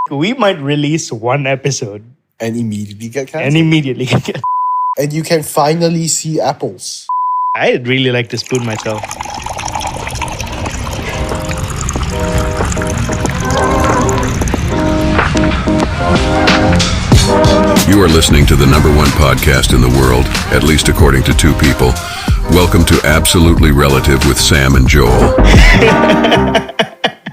We might release one episode and immediately get cancelled. and immediately get. And you can finally see apples. I'd really like to spoon myself. You are listening to the number one podcast in the world, at least according to two people. Welcome to Absolutely Relative with Sam and Joel.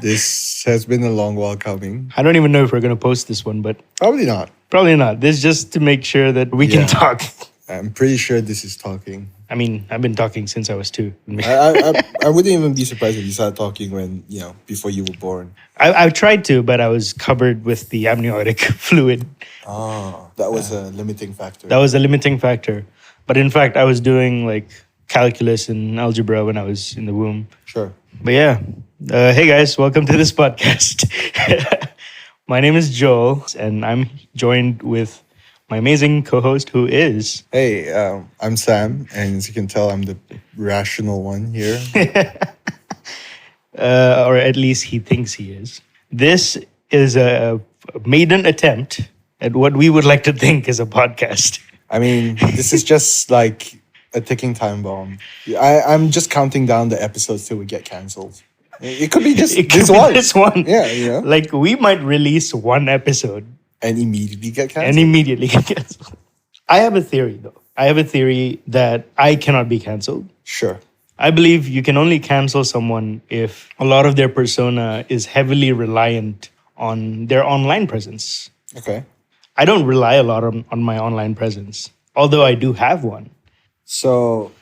This has been a long while coming. I don't even know if we're going to post this one, but Probably not. probably not. This is just to make sure that we Yeah. can talk. I'm pretty sure this is talking. I mean, I've been talking since I was 2. I wouldn't even be surprised if you started talking when, before you were born. I've tried to, but I was covered with the amniotic fluid. Oh, that was a limiting factor. That was a limiting factor. But in fact, I was doing like calculus and algebra when I was in the womb. Sure. But yeah, hey guys, welcome to this podcast. My name is Joel, and I'm joined with my amazing co-host who is... Hey, I'm Sam, and as you can tell, I'm the rational one here. or at least he thinks he is. This is a maiden attempt at what we would like to think is a podcast. I mean, this is just like a ticking time bomb. I'm just counting down the episodes till we get cancelled. It could be just It could this be one. this one. Yeah. Like, we might release one episode And immediately get and cancelled. immediately get canceled. I have a theory, though. I have a theory that I cannot be canceled. Sure. I believe you can only cancel someone if a lot of their persona is heavily reliant on their online presence. Okay. I don't rely a lot on my online presence, although I do have one. So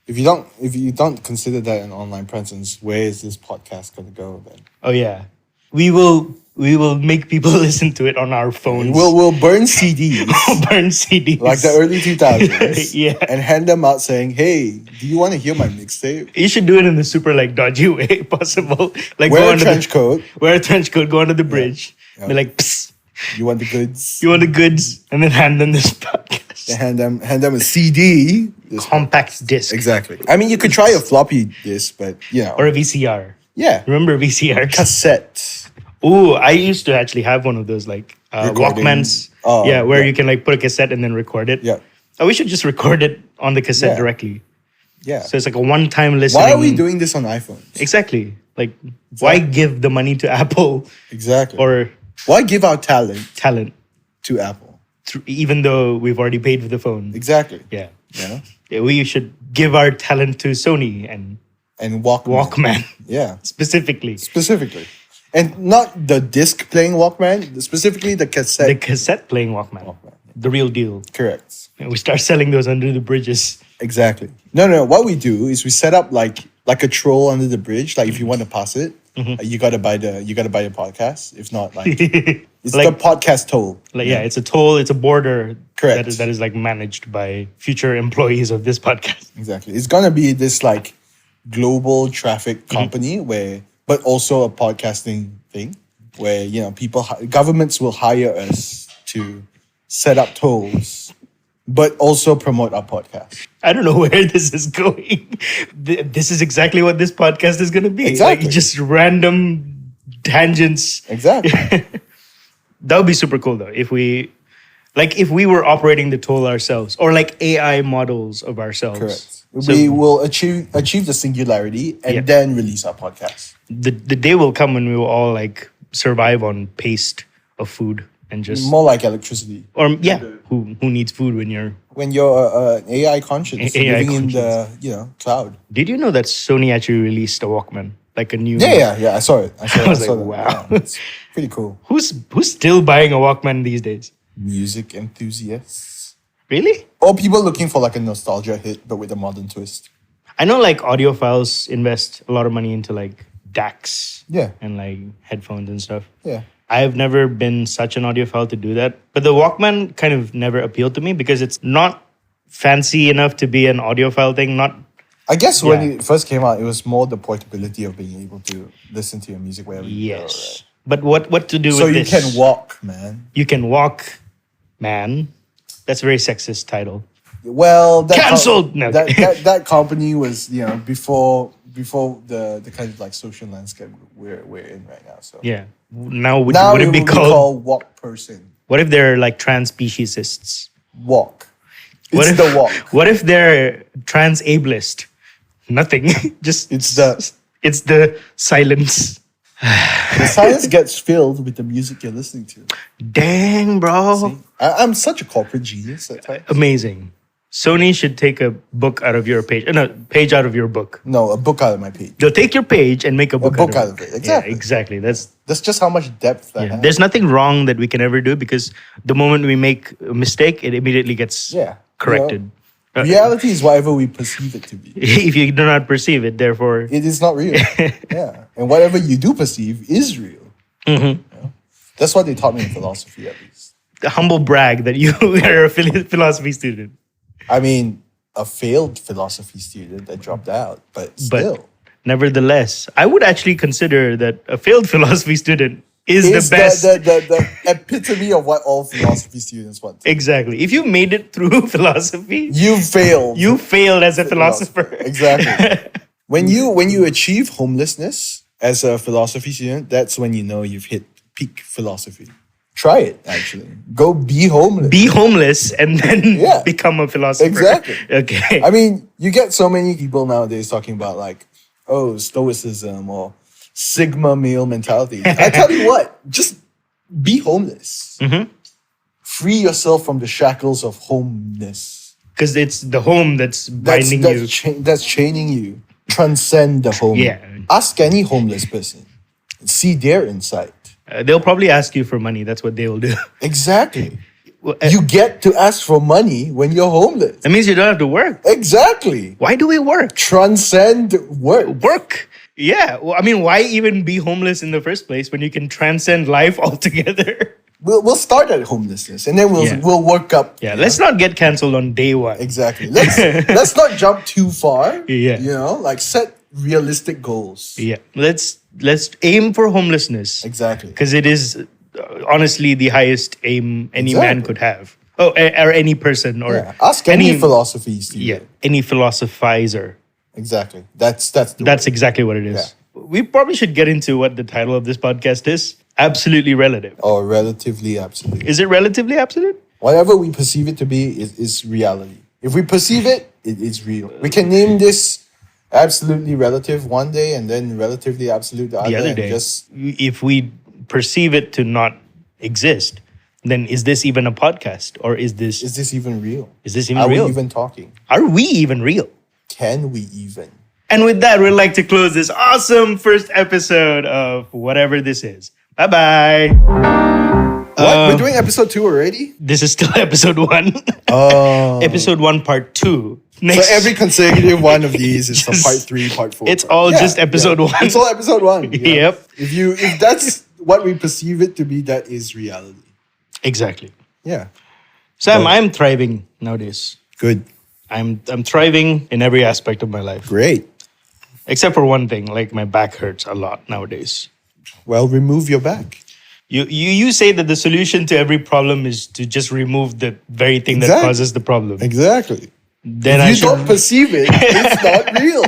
if you don't consider that an online presence, where is this podcast going to go then? Oh yeah, we will make people listen to it on our phones. We'll burn CDs burn CDs like the early 2000s. Yeah. And hand them out saying, "Hey, do you want to hear my mixtape?" You should do it in the super like dodgy way possible. Like Wear a under trench coat. wear a trench coat, go under the bridge, Yeah. be like, psst, You want the goods? you want the goods, and then hand them this podcast. Then hand them a CD. This Compact disc Exactly. I mean, you could try a floppy disk, but or a VCR. yeah, Remember VCRs? cassette. Ooh, I used to actually have one of those like Recording. Walkmans. Oh, yeah, where yeah. you can like put a cassette and then record it. Yeah, Oh, we should just record it on the cassette Yeah. directly. yeah. So it's like a one-time listening. Why are we doing this on iPhones? Exactly. Like, why give the money to Apple Exactly. or Why give our talent talent, to Apple? even though we've already paid for the phone? Exactly. Yeah. Yeah. Yeah, we should give our talent to Sony and And Walkman. Walkman Yeah. specifically. And not the disc playing Walkman, specifically the cassette. The cassette playing Walkman. The real deal. Correct. And we start selling those under the bridges. Exactly. No. What we do is we set up like a troll under the bridge. Like if you want to pass it, you gotta buy the podcast. If not, like it's Like- the podcast toll. Like, yeah, it's a toll, it's a border Correct. that is like managed by future employees of this podcast. Exactly. It's gonna be this like global traffic company but also a podcasting thing where governments will hire us to set up tolls, but also promote our podcast. I don't know where this is going. This is exactly what this podcast is going to be. Exactly. Like just random tangents. Exactly. That would be super cool though. If we were operating the toll ourselves or like AI models of ourselves. Correct. So We will achieve the singularity and Yeah. then release our podcast. the day will come when we will all like survive on paste of food and just More like electricity. who needs food when you're... When you're an AI conscious AI living in the cloud. Did you know that Sony actually released a Walkman? Like a new... Yeah. I saw it. I was saw like, that. wow. Yeah, it's pretty cool. Who's still buying a Walkman these days? Music enthusiasts. Really? Or people looking for like a nostalgia hit, but with a modern twist. I know like audiophiles invest a lot of money into like DACs Yeah. and like headphones and stuff. Yeah. I've never been such an audiophile to do that. But the Walkman kind of never appealed to me because it's not fancy enough to be an audiophile thing. Not I guess when Yeah. it first came out, it was more the portability of being able to listen to your music wherever you go. yes. But what to do Right? So with you this? can walk, man. You can walk, man. That's a very sexist title. Well, Cancelled! No. That company was, before the kind of like social landscape we're in right now. So Yeah. Now would now it be called? walk person. What if they're like trans speciesists? Walk. What It's if the walk. What if they're trans ableist? Nothing. Just It's the silence. the silence gets filled with the music you're listening to. Dang, bro. See? I'm such a corporate genius at times. Amazing. Sony should take a book out of your page. No, page out of your book. No, a book out of my page. They'll take your page and make a book, book out of it. Exactly. Yeah, exactly. That's just how much depth that has. there's nothing wrong that we can ever do because the moment we make a mistake, it immediately gets corrected. Reality is whatever we perceive it to be. If you do not perceive it, therefore It is not real. Yeah. And whatever you do perceive is real. Mm-hmm. That's what they taught me in philosophy, at least. the humble brag that you are a philosophy student. I mean, a failed philosophy student that dropped out, but still. Nevertheless, I would actually consider that a failed philosophy student is the best. The epitome of what all philosophy students want. Exactly. If you made it through philosophy, You failed. you failed as a philosopher. Exactly. When you achieve homelessness as a philosophy student, that's when you know you've hit peak philosophy. Try it, actually. Go be homeless. Be homeless and then become a philosopher. Exactly. Okay. I mean, you get so many people nowadays talking about like, oh, stoicism or Sigma male mentality. I tell you what, just be homeless. Mm-hmm. Free yourself from the shackles of homeness. Because it's the home that's binding you. That's chaining you. Transcend the home. Yeah. Ask any homeless person. See their insight. They'll probably ask you for money. That's what they will do. Exactly. Well, You get to ask for money when you're homeless. that means you don't have to work. Exactly. Why do we work? Transcend work. Work. Yeah. Well, I mean, why even be homeless in the first place when you can transcend life altogether? We'll start at homelessness and then we'll work up. Yeah. Let's not get canceled on day one. Exactly. Let's not jump too far. Yeah. You know, like set realistic goals. Yeah. Let's aim for homelessness. Exactly. Because it is honestly the highest aim any man Exactly. could have. Oh, or any person or Ask any philosophy student. Yeah, any philosophizer. Exactly. That's Exactly what it is. We probably should get into what the title of this podcast is. Absolutely relative. or relatively absolute. Is it relatively absolute? Whatever we perceive it to be is reality. If we perceive it, it is real. We can name this absolutely relative one day and then relatively absolute the The other and day, Just if we perceive it to not exist, then is this even a podcast? Or is this even real? Is this even Are real? we even talking? Are we even real? Can we even? And with that, we'd like to close this awesome first episode of whatever this is. Bye-bye. What? We're doing episode 2 already? This is still episode 1. Oh. Episode 1, part 2. So Next, every consecutive one of these is Just- part 3, part 4. it's all just episode 1. It's all episode 1. yeah. Yep. If that's what we perceive it to be, that is reality. Exactly. Yeah. Sam, I'm thriving nowadays. Good. I'm thriving in every aspect of my life. Great. Except for one thing, like my back hurts a lot nowadays. Well, remove your back. You say that the solution to every problem is to just remove the very thing that Exactly. causes the problem. Exactly. Then If I you should don't perceive it, it's not real.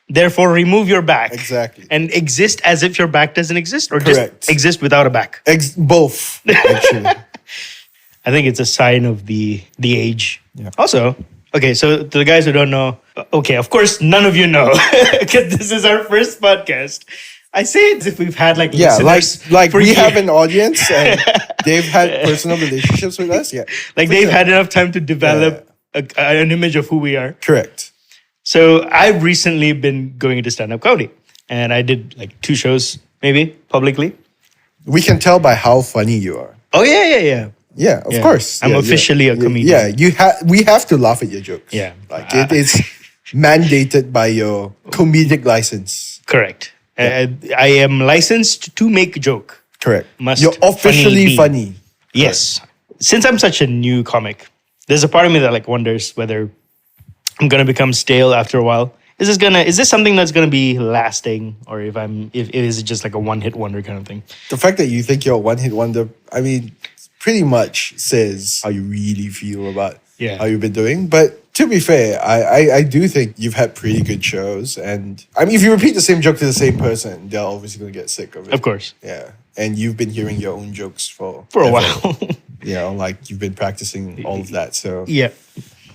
therefore remove your back. Exactly. And exist as if your back doesn't exist, or Correct. just exist without a back. Both, actually. I think it's a sign of the age. Yeah. Also, okay, so to the guys who don't know, okay, of course none of you know because this is our first podcast. I say it as if we've had like Yeah, listeners like for we years. have an audience and they've had personal relationships with us. Yeah. Like they've had enough time to develop an image of who we are. Correct. So I've recently been going into stand-up comedy, and I did like 2 shows, maybe publicly. We can tell by how funny you are. Oh yeah. Yeah, of Yeah. course. I'm Yeah, officially a comedian. Yeah, we have to laugh at your jokes. Yeah. Like it is mandated by your comedic license. Correct. I am licensed to make joke. Correct. Must You're officially funny be. funny. Yes. Since I'm such a new comic, there's a part of me that like wonders whether I'm gonna become stale after a while. Is this something that's gonna be lasting, or if is it just like a one-hit wonder kind of thing? The fact that you think you're a one-hit wonder, I mean, pretty much says how you really feel about Yeah. how you've been doing. But to be fair, I do think you've had pretty good shows. And I mean, if you repeat the same joke to the same person, they're obviously going to get sick of it. Of course. Yeah. And you've been hearing your own jokes for For a ever. while. You know, like you've been practicing all of that. So Yeah.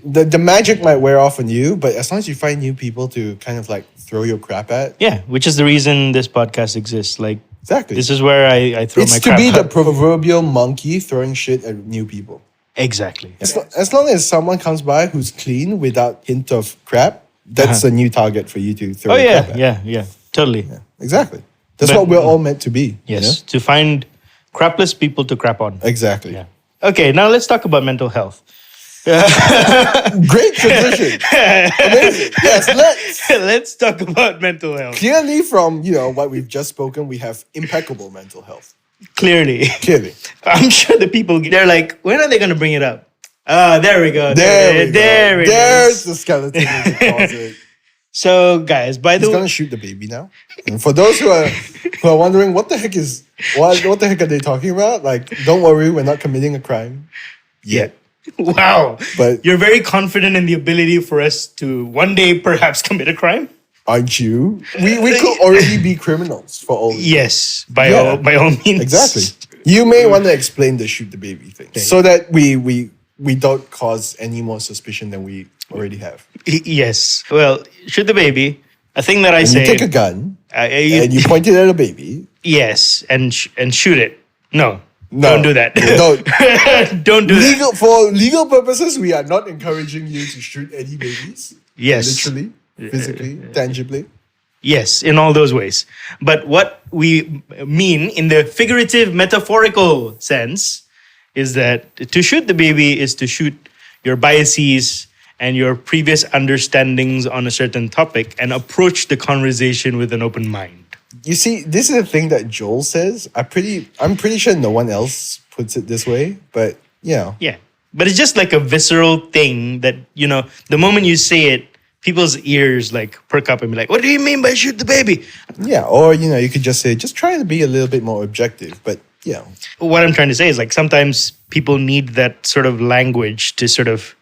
the magic might wear off on you, but as long as you find new people to kind of like throw your crap at. Yeah. Which is the reason this podcast exists. Like, Exactly. this is where I throw my It's to crap be the out. proverbial monkey throwing shit at new people. Exactly. As long as someone comes by who's clean without hint of crap, that's a new target for you to throw Oh, crap at. yeah. Totally. Exactly. That's But- what we're all meant to be. you Yes. To find crapless people to crap on. know? Exactly. Yeah. Okay, now let's talk about mental health. Great transition. Amazing. Yes, let's. Let's talk about mental health. Clearly from, what we've just spoken, we have impeccable mental health. Clearly. Clearly. I'm sure the people, they're like, when are they going to bring it up? Ah, there we go. There we go. There it There's is. the skeleton in the closet. So, guys, by the He's way, gonna shoot the baby now. And for those who are wondering what the heck are they talking about? Like, don't worry, we're not committing a crime yet. wow. But- you're very confident in the ability for us to one day perhaps commit a crime? Aren't you? We could already be criminals for all. Yes, by Yeah. all means. Exactly. You may want to explain the shoot the baby thing so that we don't cause any more suspicion than we already have. Yes. Well, shoot the baby. A thing that I And say. you take a gun you- and you point it at a baby. yes, and shoot it. No, No, don't do that. don't. Don't do that. For legal purposes, we are not encouraging you to shoot any babies. Yes. Literally, physically, tangibly. Yes, in all those ways. But what we mean in the figurative, metaphorical sense is that to shoot the baby is to shoot your biases and your previous understandings on a certain topic and approach the conversation with an open mind. You see, this is a thing that Joel says. I'm pretty sure no one else puts it this way, but Yeah. But it's just like a visceral thing that, the moment you say it, people's ears like perk up and be like, what do you mean by shoot the baby? yeah, or you could just say, just try to be a little bit more objective, but What I'm trying to say is like sometimes people need that sort of language to sort of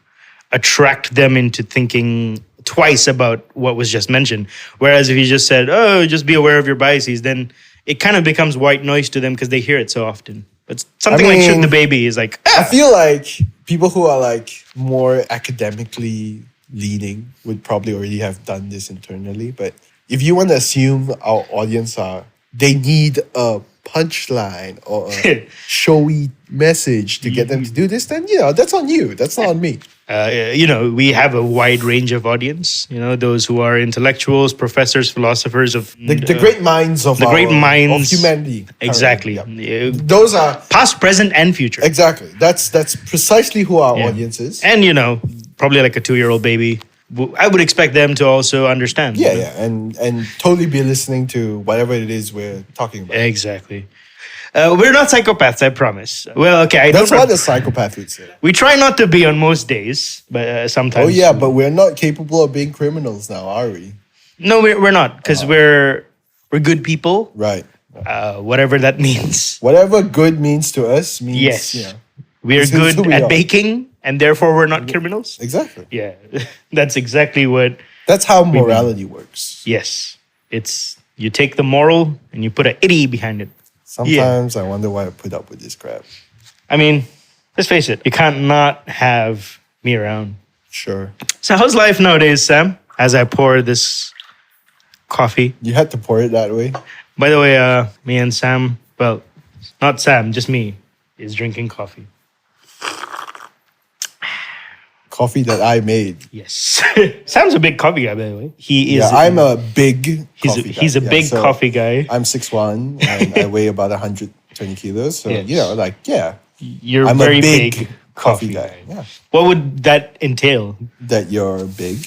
attract them into thinking twice about what was just mentioned. Whereas if you just said, oh, just be aware of your biases, then it kind of becomes white noise to them because they hear it so often. But something like shoot mean, the baby is like, I feel like people who are like more academically leaning would probably already have done this internally. But if you want to assume our audience they need a punchline or a showy message to get them to do this, then that's on you. That's not on me. we have a wide range of audience. Those who are intellectuals, professors, philosophers of The great minds of of humanity. Exactly. Yeah. Those are Past, present, and future. exactly. That's precisely who our audience is. And probably like a 2-year-old baby. I would expect them to also understand. Yeah, and totally be listening to whatever it is we're talking about. Exactly. We're not psychopaths, I promise. Well, okay. That's what a psychopath would say. We try not to be on most days, but sometimes. Oh yeah, but we're not capable of being criminals now, are we? No, we're not, because we're good people. Right. Whatever that means. Whatever good means to us means Yes. We're This is who good we at are. baking, and therefore we're not criminals. Exactly. Yeah, that's exactly what. That's how morality works. Yes, it's you take the moral and you put an itty behind it. Sometimes I wonder why I put up with this crap. I mean, let's face it, you can't not have me around. Sure. So how's life nowadays, Sam? As I pour this coffee. You had to pour it that way. By the way, me and Sam, well, not Sam, just me, is drinking coffee. Coffee that I made. Yes. Sam's a big coffee guy, by the way. He is. Yeah, I'm a big coffee guy. He's a Yeah, big so coffee guy. I'm 6'1" and I weigh about 120 kilos. So, Yes. You're I'm very a big big coffee guy. Yeah. What would that entail? That you're big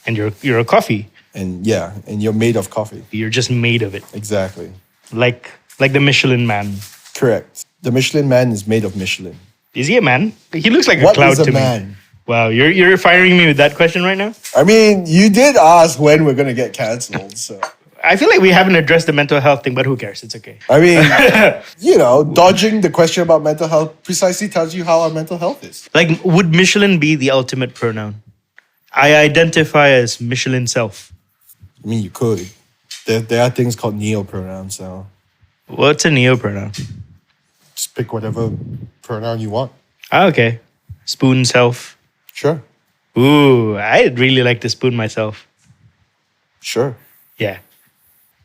And you're a coffee. and you're made of coffee. You're just made of it, Exactly. like the Michelin Man. Correct. The Michelin Man is made of Michelin. Is he a man? He looks like a What cloud is a to me. man? Wow, you're firing me with that question right now. I mean, you did ask when we're gonna get cancelled, so I feel like we haven't addressed the mental health thing, but who cares? It's okay. I mean, dodging the question about mental health precisely tells you how our mental health is. Like, would Michelin be the ultimate pronoun? I identify as Michelin self. I mean, you could. There are things called neo-pronouns now. What's a neo pronoun? Just pick whatever pronoun you want. Ah, okay. Spoon self. Sure. Ooh, I'd really like to spoon myself. Sure. Yeah.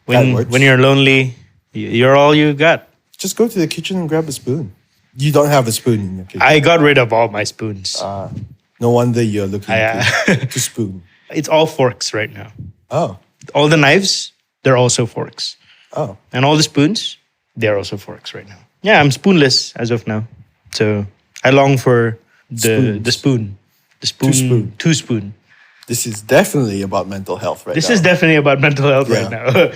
That works. When you're lonely, you're all you got. Just go to the kitchen and grab a spoon. You don't have a spoon in your kitchen. I got rid of all my spoons. No wonder you're looking to spoon. It's all forks right now. Oh. All the knives, they're also forks. Oh. And all the spoons, they're also forks right now. Yeah, I'm spoonless as of now. So I long for the spoon. The spoon. Two spoon. This is definitely about mental health right now. This is definitely about mental health right now.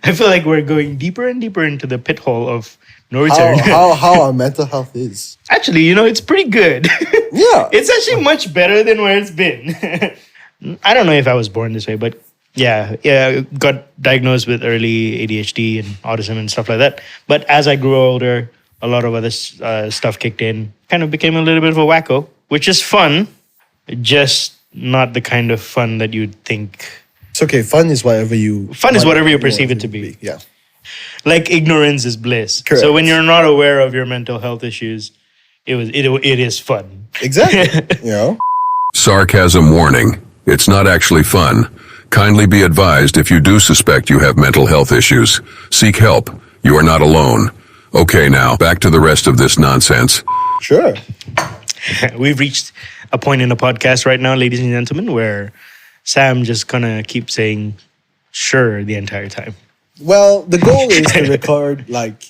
I feel like we're going deeper and deeper into the pit hole of no return. How our mental health is. Actually, it's pretty good. Yeah. It's actually much better than where it's been. I don't know if I was born this way, but yeah, got diagnosed with early ADHD and autism and stuff like that. But as I grew older, a lot of other stuff kicked in. Kind of became a little bit of a wacko, which is fun, just not the kind of fun that you'd think. It's okay. Fun is whatever you perceive it to be. Yeah. Like ignorance is bliss. Correct. So when you're not aware of your mental health issues, it is fun. Exactly. Sarcasm warning. It's not actually fun. Kindly be advised if you do suspect you have mental health issues. Seek help. You are not alone. Okay, now, back to the rest of this nonsense. Sure. We've reached a point in the podcast right now, ladies and gentlemen, where Sam just gonna keep saying sure the entire time. Well, the goal is to record like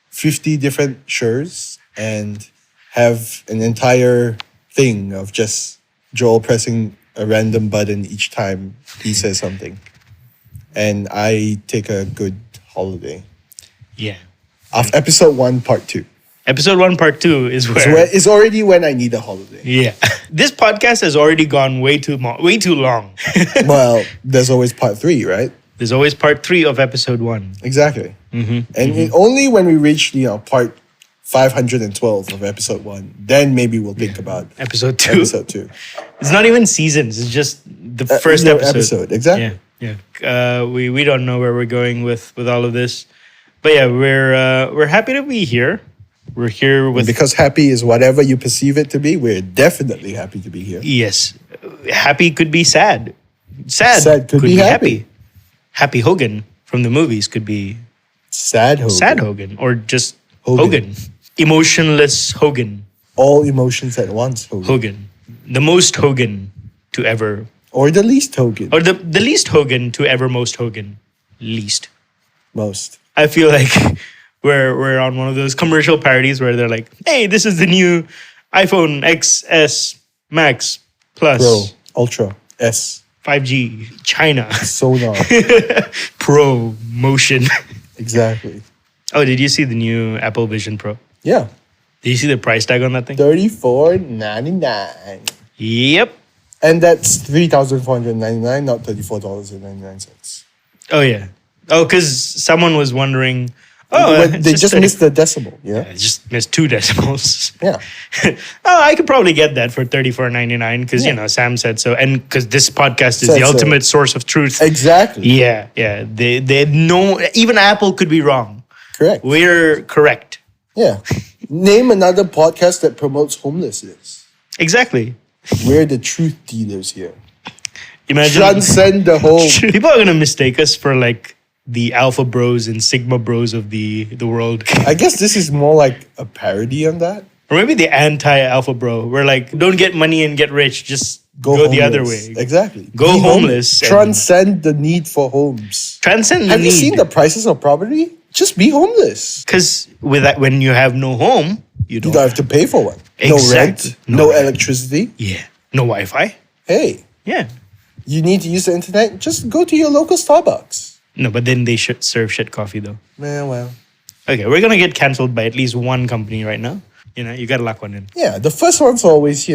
50 different sures and have an entire thing of just Joel pressing a random button each time he says something. And I take a good holiday. Yeah. Of episode 1, part 2. Episode 1, part 2 is where It's already when I need a holiday. yeah. This podcast has already gone way too long. Well, there's always part 3, right? There's always part 3 of episode 1. Exactly. Only when we reach, part 512 of episode 1, then maybe we'll think about Episode 2. episode 2. It's not even seasons. It's just the first episode. Exactly. Yeah. We don't know where we're going with all of this, but yeah, we're happy to be here. We're here with Because happy is whatever you perceive it to be. We're definitely happy to be here. yes. Happy could be sad. Sad could be happy. Happy Hogan from the movies could be Sad Hogan. sad Hogan or just Hogan. Hogan. Emotionless Hogan. All emotions at once, Hogan. Hogan. The most Hogan to ever. Or the least Hogan. Or the least Hogan to ever most Hogan. Least. Most. I feel like we're on one of those commercial parodies where they're like, hey, this is the new iPhone XS Max Plus Pro. Ultra. S. 5G China Sonar. Pro Motion. Exactly. Oh, did you see the new Apple Vision Pro? Yeah. Did you see the price tag on that thing? $34.99. Yep. And that's $3,499, not $34.99. Oh, yeah. Oh, because someone was wondering, they just missed the decimal, I just missed 2 decimals. Yeah. I could probably get that for $34.99 because, Sam said so. And because this podcast is Said the so. ultimate source of truth. Exactly. Yeah. They know, even Apple could be wrong. Correct. We're correct. Yeah. Name another podcast that promotes homelessness. Exactly. We're the truth dealers here. Imagine Transcend the home. people are going to mistake us for like the alpha bros and sigma bros of the world. I guess this is more like a parody on that. Or maybe the anti-alpha bro. We're like, don't get money and get rich. Just go the other way. Exactly. Go Be homeless. and Transcend the need for homes. Transcend the Have need. you seen the prices of property? Just be homeless. Because with that, when you have no home, you You don't. don't have to pay for one. Exactly. No No rent, no rent. electricity. Yeah. No Wi-Fi. Hey, Yeah. you need to use the internet? Just go to your local Starbucks. No, but then they should serve shit coffee though. Well. Okay, we're gonna get cancelled by at least one company right now. You got to lock one in. Yeah, the first one's always,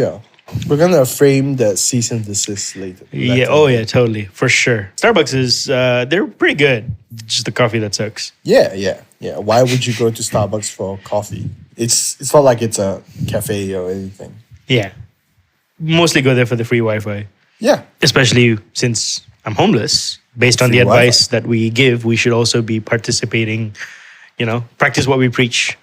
We're gonna frame the cease and desist later. Yeah. Oh, yeah. Totally. For sure. Starbucks is they're pretty good. Just the coffee that sucks. Yeah. Why would you go to Starbucks for coffee? It's not like it's a cafe or anything. Yeah. Mostly go there for the free Wi-Fi. Yeah. Especially since I'm homeless. Based on Free the advice Wi-Fi. that we give, we should also be participating. Practice what we preach.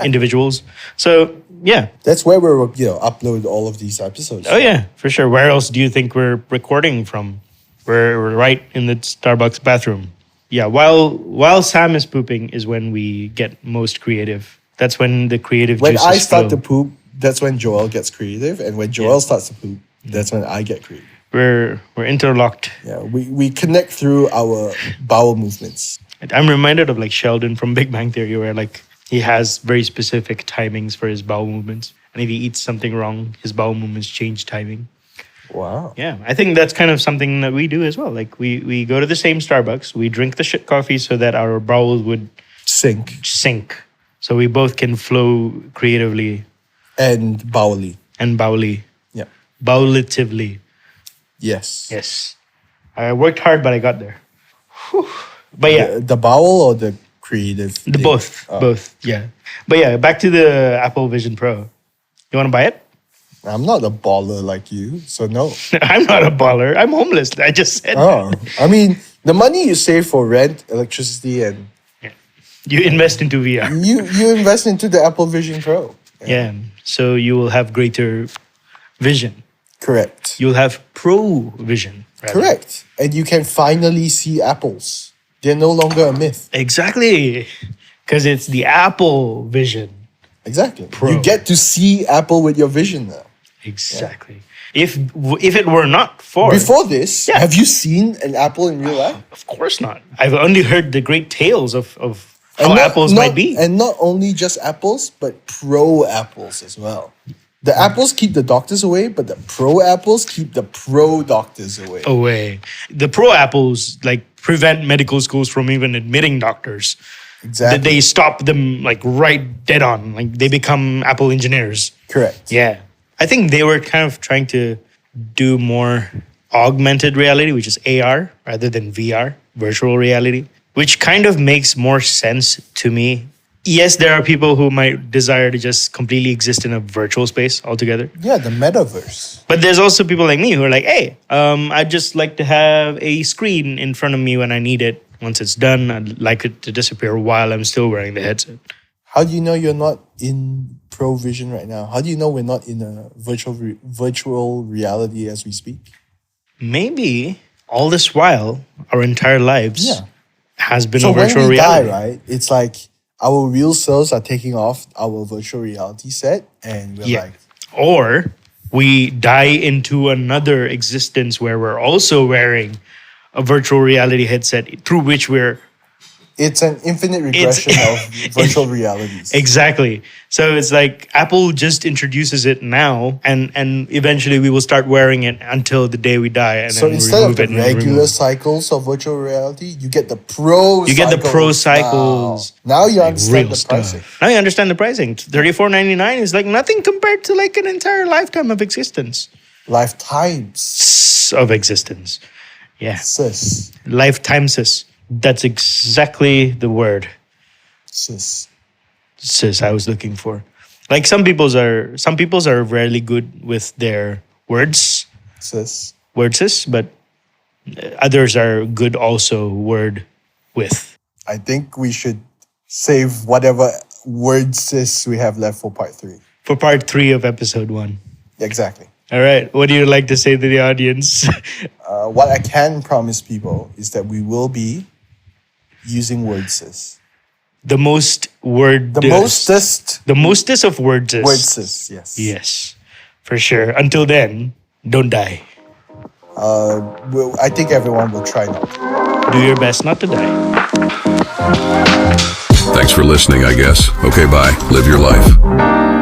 Individuals. So yeah. That's where we're upload all of these episodes. Oh yeah, for sure. Where else do you think we're recording from? We're right in the Starbucks bathroom. Yeah, while Sam is pooping is when we get most creative. That's when the creative When juices I start flow. to poop, that's when Joel gets creative, and when Joel starts to poop, that's when I get creative. We're interlocked. Yeah, we connect through our bowel movements. I'm reminded of like Sheldon from Big Bang Theory, where like he has very specific timings for his bowel movements, and if he eats something wrong, his bowel movements change timing. Wow. Yeah, I think that's kind of something that we do as well. Like we go to the same Starbucks, we drink the shit coffee so that our bowels would Sync so we both can flow creatively and bowely. and bowly, Yeah. bowlatively. Yes. Yes, I worked hard, but I got there. Whew. But yeah, The bowel or the creative? the thing? both. Yeah, but yeah, back to the Apple Vision Pro. You want to buy it? I'm not a baller like you, so no. I'm not a baller. I'm homeless. I just said Oh, I mean, the money you save for rent, electricity, and you invest into VR. you invest into the Apple Vision Pro. Yeah, so you will have greater vision. Correct. You'll have pro vision. rather. Correct. And you can finally see apples. They're no longer a myth. Exactly, because it's the Apple Vision. Exactly. Pro. You get to see Apple with your vision now. Exactly. If it were not for Before this, Yeah. have you seen an apple in real life? of course not. I've only heard the great tales of how apples might be. And not only just apples, but pro apples as well. The apples keep the doctors away, but the pro apples keep the pro doctors away. Away. The pro apples like prevent medical schools from even admitting doctors. Exactly. That they stop them like right dead on. Like they become Apple engineers. Correct. Yeah. I think they were kind of trying to do more augmented reality, which is AR rather than VR, virtual reality, which kind of makes more sense to me. Yes, there are people who might desire to just completely exist in a virtual space altogether. Yeah, the metaverse. But there's also people like me who are like, hey, I'd just like to have a screen in front of me when I need it. Once it's done, I'd like it to disappear while I'm still wearing the headset. How do you know you're not in pro vision right now? How do you know we're not in a virtual reality as we speak? Maybe all this while, our entire lives Yeah. has been So a when virtual we reality. die, right? It's like our real selves are taking off our virtual reality set, and we're Yeah. like, Or we die into another existence where we're also wearing a virtual reality headset through which we're it's an infinite regression of virtual realities. exactly. So it's like Apple just introduces it now, and eventually we will start wearing it until the day we die. And So then instead of remove the it and regular remove- cycles of virtual reality, you get the pro. You get the pro cycles. Now you understand real the stuff. pricing. Now you understand the pricing. $34.99 is like nothing compared to like an entire lifetime of existence. Lifetimes, Of existence. Yeah. sis. Lifetimes. That's exactly the word, Sis. sis, I was looking for. Like some people's are rarely good with their words, sis, but others are good also word with. I think we should save whatever word sis we have left for part 3. For part 3 of episode 1. Exactly. All right. What do you like to say to the audience? What I can promise people is that we will be using word sis. The most word. The mostest The mostest of words. word sis, yes. Yes, for sure. Until then, don't die. I think everyone will try not to. Do your best not to die. Thanks for listening, I guess. Okay, bye. Live your life.